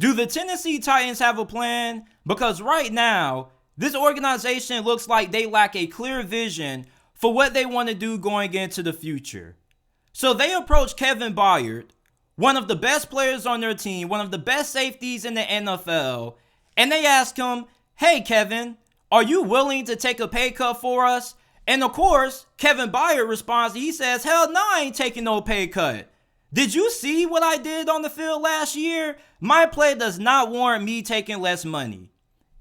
Do the Tennessee Titans have a plan? Because right now, this organization looks like they lack a clear vision for what they want to do going into the future. So they approached Kevin Byard, one of the best players on their team, one of the best safeties in the NFL, and they asked him, hey, Kevin, are you willing to take a pay cut for us? And of course, Kevin Byard responds, he says, hell no, I ain't taking no pay cut. Did you see what I did on the field last year? My play does not warrant me taking less money.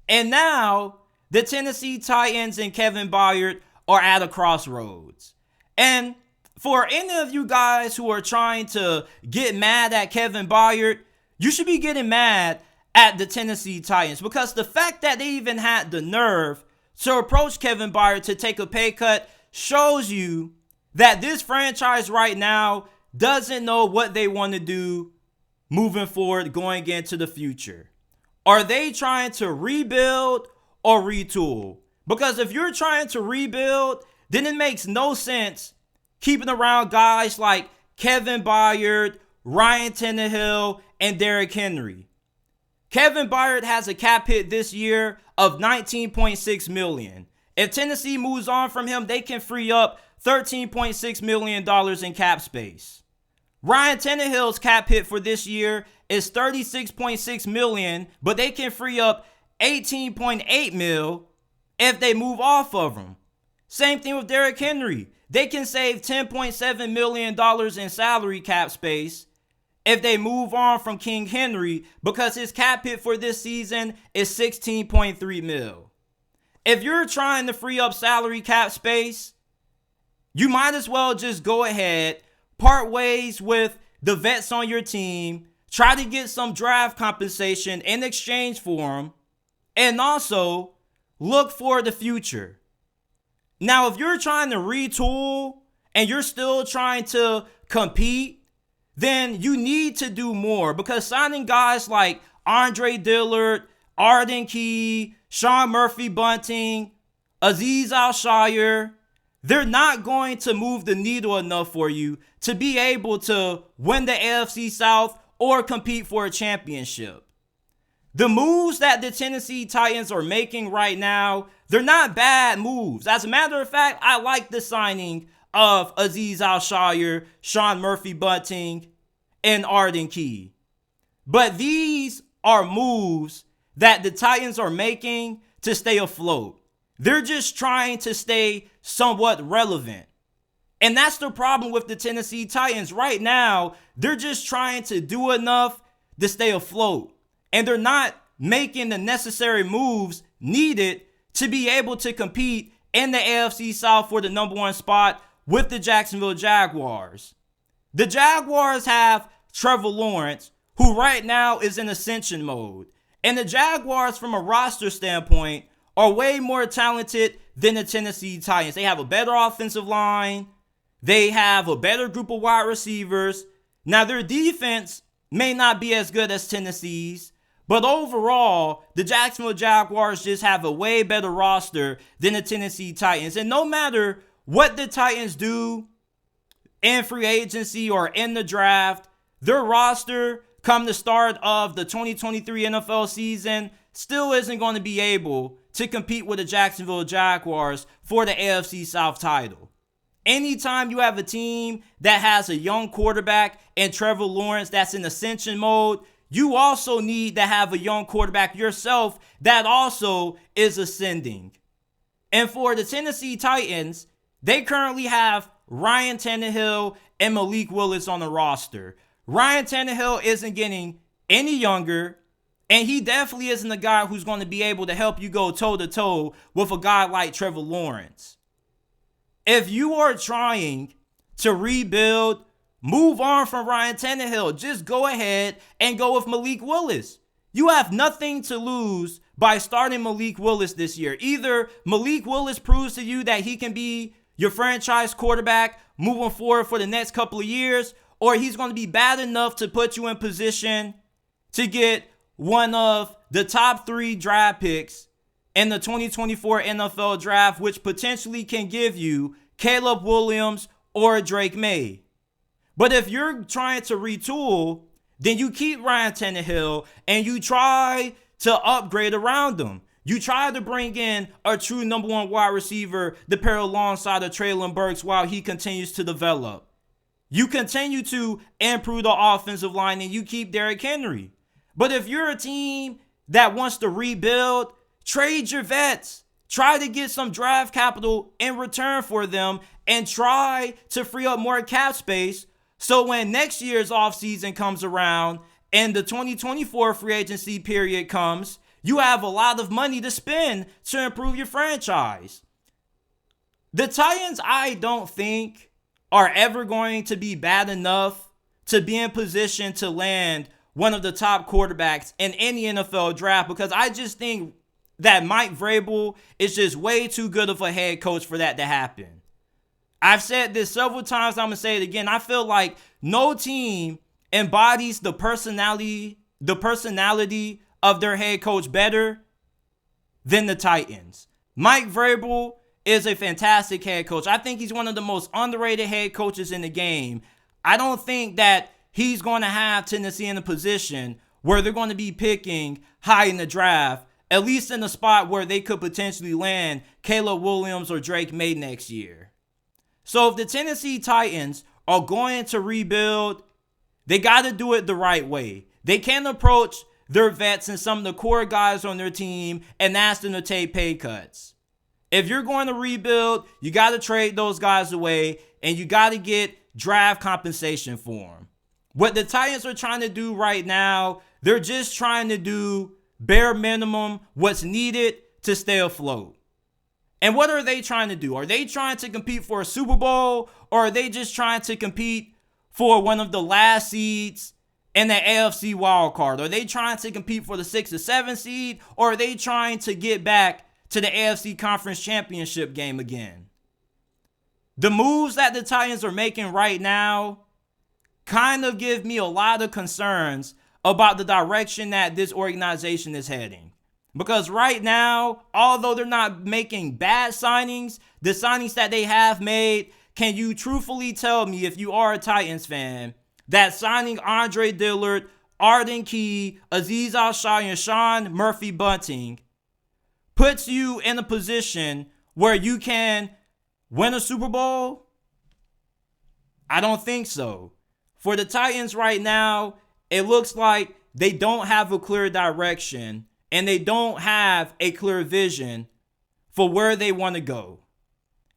And now, the Tennessee Titans and Kevin Byard are at a crossroads. And for any of you guys who are trying to get mad at Kevin Byard, you should be getting mad at the Tennessee Titans, because the fact that they even had the nerve to approach Kevin Byard to take a pay cut shows you that this franchise right now doesn't know what they want to do moving forward going into the future. Are they trying to rebuild or retool? Because if you're trying to rebuild, then it makes no sense keeping around guys like Kevin Byard, Ryan Tannehill, and Derrick Henry. Kevin Byard has a cap hit this year of $19.6 million. If Tennessee moves on from him, they can free up $13.6 million in cap space. Ryan Tannehill's cap hit for this year is $36.6 million, but they can free up $18.8 million if they move off of him. Same thing with Derrick Henry. They can save $10.7 million in salary cap space if they move on from King Henry, because his cap hit for this season is $16.3 million. If you're trying to free up salary cap space, you might as well just go ahead, part ways with the vets on your team, try to get some draft compensation in exchange for them, and also look for the future. Now, if you're trying to retool and you're still trying to compete, then you need to do more, because signing guys like Andre Dillard, Arden Key, Sean Murphy-Bunting, Azeez Al-Shire, they're not going to move the needle enough for you to be able to win the AFC South or compete for a championship. The moves that the Tennessee Titans are making right now, they're not bad moves. As a matter of fact, I like the signing of Azeez Al-Shire, Sean Murphy-Bunting, and Arden Key. But these are moves that the Titans are making to stay afloat. They're just trying to stay somewhat relevant. And that's the problem with the Tennessee Titans. Right now, they're just trying to do enough to stay afloat. And they're not making the necessary moves needed to be able to compete in the AFC South for the number one spot with the Jacksonville Jaguars. The Jaguars have Trevor Lawrence, who right now is in ascension mode. And the Jaguars, from a roster standpoint, are way more talented than the Tennessee Titans. They have a better offensive line. They have a better group of wide receivers. Now, their defense may not be as good as Tennessee's, but overall, the Jacksonville Jaguars just have a way better roster than the Tennessee Titans. And no matter what the Titans do in free agency or in the draft, their roster come the start of the 2023 NFL season still isn't going to be able to compete with the Jacksonville Jaguars for the AFC South title. Anytime you have a team that has a young quarterback and Trevor Lawrence that's in ascension mode, you also need to have a young quarterback yourself that also is ascending. And for the Tennessee Titans, they currently have Ryan Tannehill and Malik Willis on the roster. Ryan Tannehill isn't getting any younger, and he definitely isn't a guy who's going to be able to help you go toe-to-toe with a guy like Trevor Lawrence. If you are trying to rebuild, move on from Ryan Tannehill. Just go ahead and go with Malik Willis. You have nothing to lose by starting Malik Willis this year. Either Malik Willis proves to you that he can be your franchise quarterback moving forward for the next couple of years, or he's going to be bad enough to put you in position to get one of the top 3 draft picks in the 2024 NFL draft, which potentially can give you Caleb Williams or Drake May. But if you're trying to retool, then you keep Ryan Tannehill and you try to upgrade around him. You try to bring in a true number one wide receiver to pair alongside of Treylon Burks while he continues to develop. You continue to improve the offensive line and you keep Derrick Henry. But if you're a team that wants to rebuild, trade your vets. Try to get some draft capital in return for them and try to free up more cap space so when next year's offseason comes around and the 2024 free agency period comes, you have a lot of money to spend to improve your franchise. The Titans, I don't think, are ever going to be bad enough to be in position to land one of the top quarterbacks in any NFL draft because I just think that Mike Vrabel is just way too good of a head coach for that to happen. I've said this several times, I'm going to say it again. I feel like no team embodies the personality of their head coach better than the Titans. Mike Vrabel is a fantastic head coach. I think he's one of the most underrated head coaches in the game. I don't think that he's going to have Tennessee in a position where they're going to be picking high in the draft, at least in a spot where they could potentially land Caleb Williams or Drake May next year. So if the Tennessee Titans are going to rebuild, they got to do it the right way. They can't approach their vets and some of the core guys on their team and ask them to take pay cuts. If you're going to rebuild, you got to trade those guys away and you got to get draft compensation for them. What the Titans are trying to do right now, they're just trying to do bare minimum what's needed to stay afloat. And what are they trying to do? Are they trying to compete for a Super Bowl or are they just trying to compete for one of the last seeds in the AFC wild card? Are they trying to compete for the 6 or 7 seed or are they trying to get back to the AFC Conference Championship game again? The moves that the Titans are making right now kind of give me a lot of concerns about the direction that this organization is heading. Because right now, although they're not making bad signings, the signings that they have made, can you truthfully tell me, if you are a Titans fan, that signing Andre Dillard, Arden Key, Azeez Al-Shai, and Sean Murphy-Bunting puts you in a position where you can win a Super Bowl? I don't think so. For the Titans right now, it looks like they don't have a clear direction and they don't have a clear vision for where they want to go.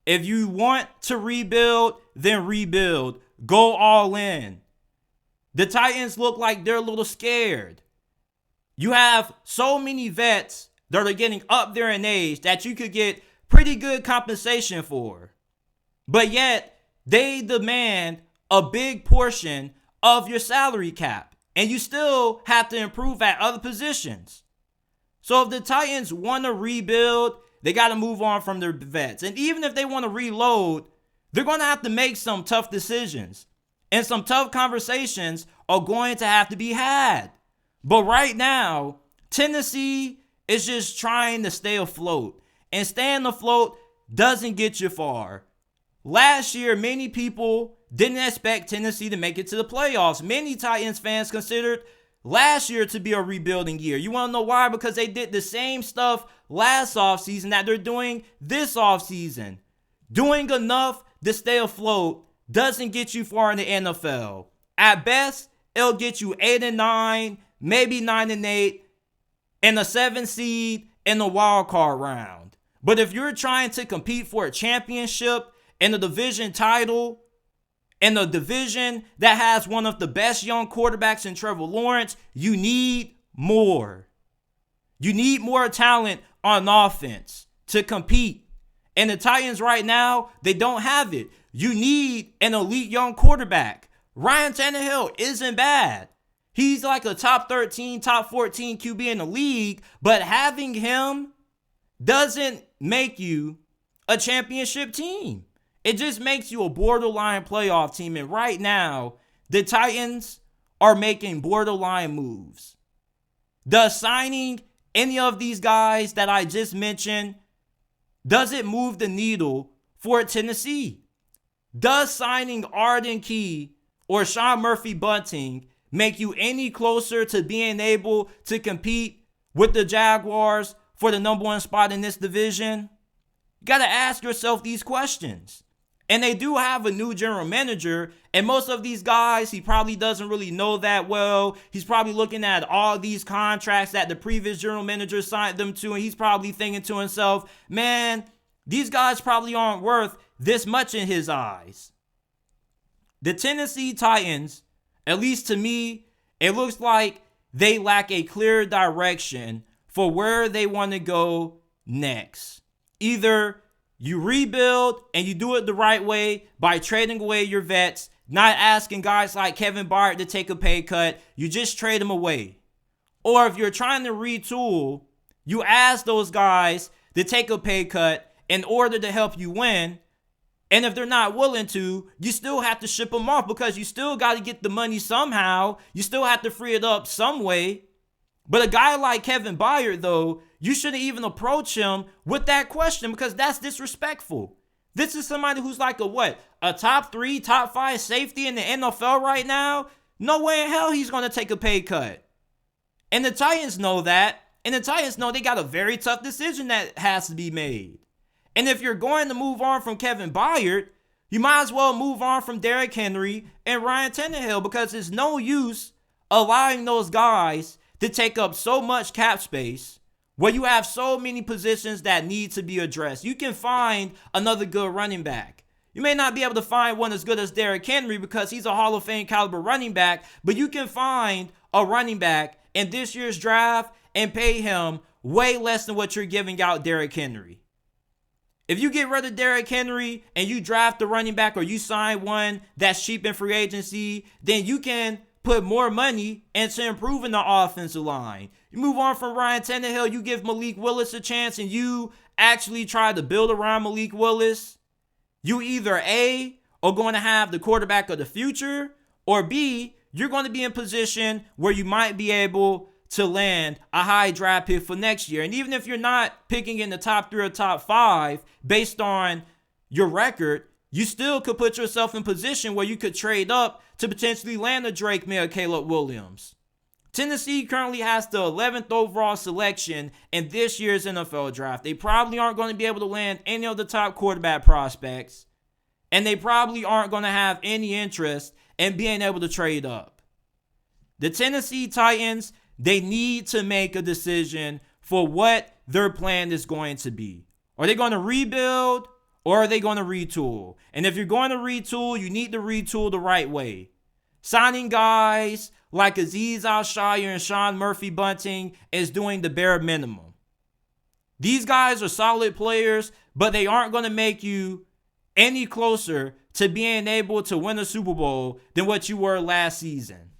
If you want to rebuild, then rebuild. Go all in. The Titans look like they're a little scared. You have so many vets that are getting up there in age that you could get pretty good compensation for. But yet, they demand a big portion of your salary cap. And you still have to improve at other positions. So if the Titans want to rebuild, they got to move on from their vets. And even if they want to reload, they're going to have to make some tough decisions. And some tough conversations are going to have to be had. But right now, Tennessee is just trying to stay afloat. And staying afloat doesn't get you far. Last year, many people didn't expect Tennessee to make it to the playoffs. Many Titans fans considered last year to be a rebuilding year. You want to know why? Because they did the same stuff last offseason that they're doing this offseason. Doing enough to stay afloat doesn't get you far in the NFL. At best, it'll get you 8-9, maybe 9-8, and a 7 seed in the wild card round. But if you're trying to compete for a championship and a division title, in a division that has one of the best young quarterbacks in Trevor Lawrence, you need more. You need more talent on offense to compete. And the Titans right now, they don't have it. You need an elite young quarterback. Ryan Tannehill isn't bad. He's like a top 13, top 14 QB in the league, but having him doesn't make you a championship team. It just makes you a borderline playoff team. And right now, the Titans are making borderline moves. Does signing any of these guys that I just mentioned, does it move the needle for Tennessee? Does signing Arden Key or Sean Murphy-Bunting make you any closer to being able to compete with the Jaguars for the number one spot in this division? You got to ask yourself these questions. And they do have a new general manager, and most of these guys, he probably doesn't really know that well. He's probably looking at all these contracts that the previous general manager signed them to, and he's probably thinking to himself, man, these guys probably aren't worth this much in his eyes. The Tennessee Titans, at least to me, it looks like they lack a clear direction for where they want to go next. Either you rebuild and you do it the right way by trading away your vets, not asking guys like Kevin Byard to take a pay cut. You just trade them away. Or if you're trying to retool, you ask those guys to take a pay cut in order to help you win. And if they're not willing to, you still have to ship them off because you still got to get the money somehow. You still have to free it up some way. But a guy like Kevin Byard, though, you shouldn't even approach him with that question because that's disrespectful. This is somebody who's like a top 3, top 5 safety in the NFL right now? No way in hell he's going to take a pay cut. And the Titans know that. And the Titans know they got a very tough decision that has to be made. And if you're going to move on from Kevin Byard, you might as well move on from Derrick Henry and Ryan Tannehill because there's no use allowing those guys to take up so much cap space where you have so many positions that need to be addressed. You can find another good running back. You may not be able to find one as good as Derrick Henry because he's a Hall of Fame caliber running back, but you can find a running back in this year's draft and pay him way less than what you're giving out Derrick Henry. If you get rid of Derrick Henry and you draft a running back or you sign one that's cheap in free agency, then you can put more money into improving the offensive line. You move on from Ryan Tannehill, you give Malik Willis a chance and you actually try to build around Malik Willis. You either A, are going to have the quarterback of the future, or B, you're going to be in position where you might be able to land a high draft pick for next year. And even if you're not picking in the top 3 or top 5 based on your record, you still could put yourself in position where you could trade up to potentially land a Drake May or Caleb Williams. Tennessee currently has the 11th overall selection in this year's NFL draft. They probably aren't going to be able to land any of the top quarterback prospects, and they probably aren't going to have any interest in being able to trade up. The Tennessee Titans, they need to make a decision for what their plan is going to be. Are they going to rebuild or are they going to retool? And if you're going to retool, you need to retool the right way. Signing guys like Azeez Al-Shaair and Sean Murphy-Bunting is doing the bare minimum. These guys are solid players, but they aren't going to make you any closer to being able to win a Super Bowl than what you were last season.